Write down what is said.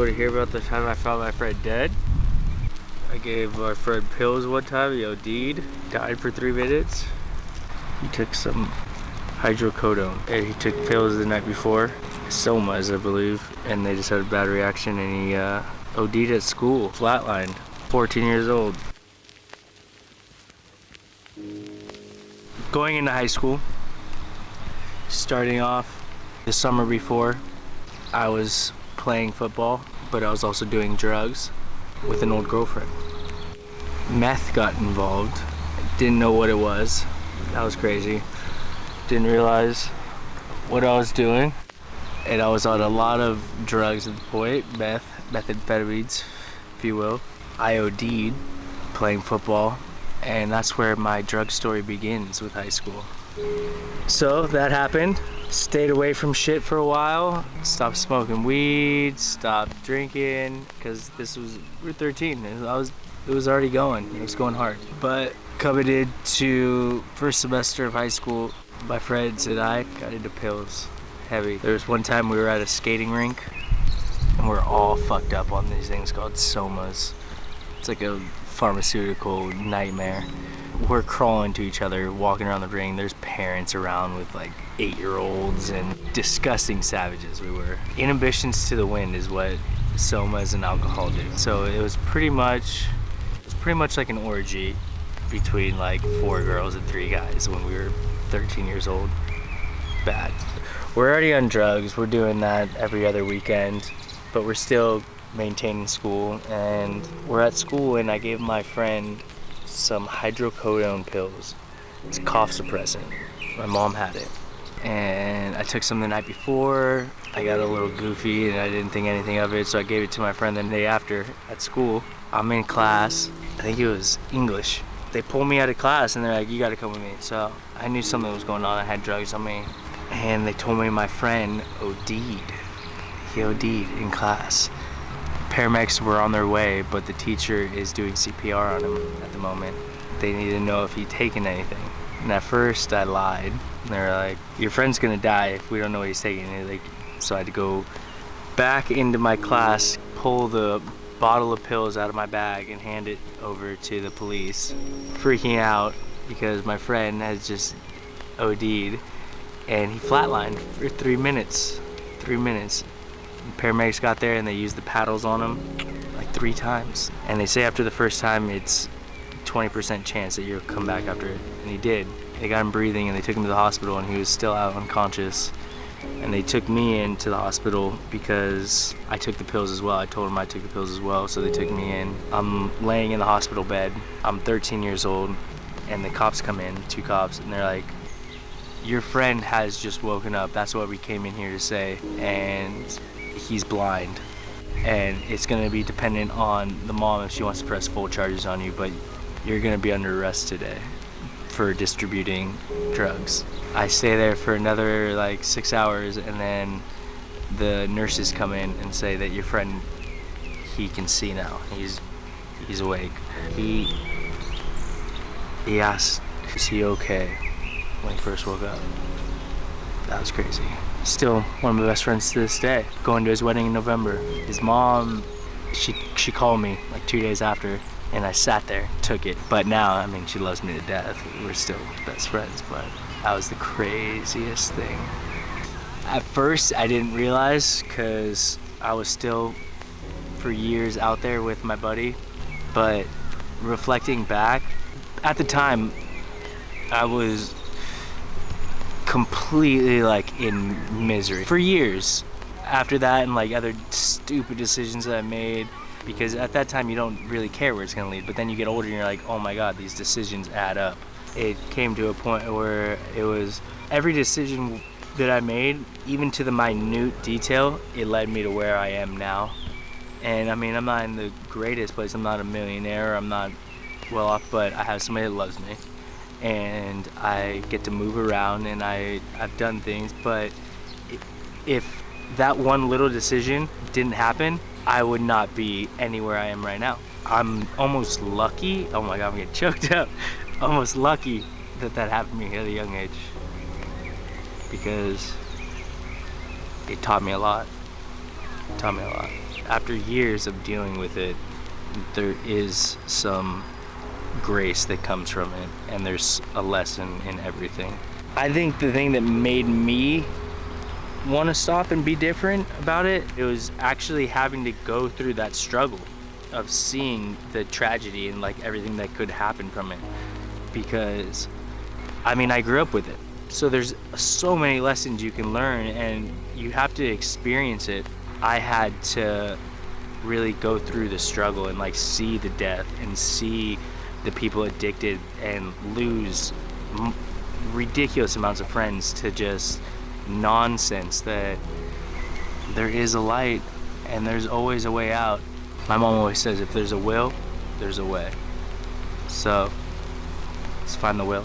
to hear about the time I found my friend dead? I gave our friend pills one time, he OD'd, died for 3 minutes. He took some hydrocodone, and he took pills the night before, somas I believe, and they just had a bad reaction, and he OD'd at school, flatlined, 14 years old. Going into high school, starting off the summer before, I was playing football, but I was also doing drugs with an old girlfriend. Meth got involved. Didn't know what it was. That was crazy. Didn't realize what I was doing. And I was on a lot of drugs at the point, methamphetamines, if you will. I OD'd playing football, and that's where my drug story begins with high school. So that happened. Stayed away from shit for a while. Stopped smoking weed, stopped drinking, because we're 13. It was already going. It was going hard. But coming into first semester of high school, my friends and I got into pills heavy. There was one time we were at a skating rink, and we're all fucked up on these things called somas. It's like a pharmaceutical nightmare. We're crawling to each other, walking around the ring. There's parents around with like 8-year-olds and disgusting savages we were. Inhibitions to the wind is what somas and alcohol do. So it was pretty much like an orgy between like 4 girls and 3 guys when we were 13 years old. Bad. We're already on drugs. We're doing that every other weekend, but we're still maintaining school. And we're at school, and I gave my friend some hydrocodone pills. It's a cough suppressant. My mom had it, and I took some the night before. I got a little goofy and I didn't think anything of it, so I gave it to my friend the day after at school. I'm in class, I think it was English. They pulled me out of class and they're like, you gotta come with me. So I knew something was going on. I had drugs on me, and they told me my friend OD'd. He OD'd in class. Paramedics were on their way, but the teacher is doing CPR on him at the moment. They need to know if he'd taken anything. And at first I lied. And they were like, your friend's gonna die if we don't know what he's taking. So I had to go back into my class, pull the bottle of pills out of my bag and hand it over to the police. Freaking out because my friend has just OD'd, and he flatlined for 3 minutes. 3 minutes. Paramedics got there and they used the paddles on him like 3 times. And they say after the first time it's 20% chance that you'll come back after it. And he did. They got him breathing and they took him to the hospital, and he was still out unconscious. And they took me into the hospital because I took the pills as well. I told them I took the pills as well, so they took me in. I'm laying in the hospital bed. I'm 13 years old, and the cops come in, 2 cops, and they're like, your friend has just woken up. That's what we came in here to say. And he's blind, and it's going to be dependent on the mom if she wants to press full charges on you, but you're going to be under arrest today for distributing drugs. I stay there for another like 6 hours, and then the nurses come in and say that your friend, he can see now. He's awake. He asked, is he okay, when he first woke up. That was crazy. Still one of my best friends to this day. Going to his wedding in November. His mom, she called me like 2 days after, and I sat there, took it. But now, I mean, she loves me to death. We're still best friends, but that was the craziest thing. At first, I didn't realize, because I was still for years out there with my buddy. But reflecting back, at the time, I was completely like in misery for years. After that, and like other stupid decisions that I made, because at that time you don't really care where it's gonna lead, but then you get older and you're like, oh my god, these decisions add up. It came to a point where it was every decision that I made, even to the minute detail, it led me to where I am now. And I mean, I'm not in the greatest place. I'm not a millionaire, I'm not well off, but I have somebody that loves me, and I get to move around, and I've done things. But if that one little decision didn't happen, I would not be anywhere I am right now. I'm almost lucky, oh my god, I'm getting choked up, almost lucky that happened to me at a young age, because it taught me a lot. after years of dealing with it, there is some grace that comes from it, and there's a lesson in everything. I think the thing that made me want to stop and be different about it, it was actually having to go through that struggle of seeing the tragedy and like everything that could happen from it. Because I mean, I grew up with it, so there's so many lessons you can learn, and you have to experience it. I had to really go through the struggle and like see the death and see the people addicted and lose ridiculous amounts of friends to just nonsense, that there is a light and there's always a way out. My mom always says if there's a will, there's a way. So let's find the will.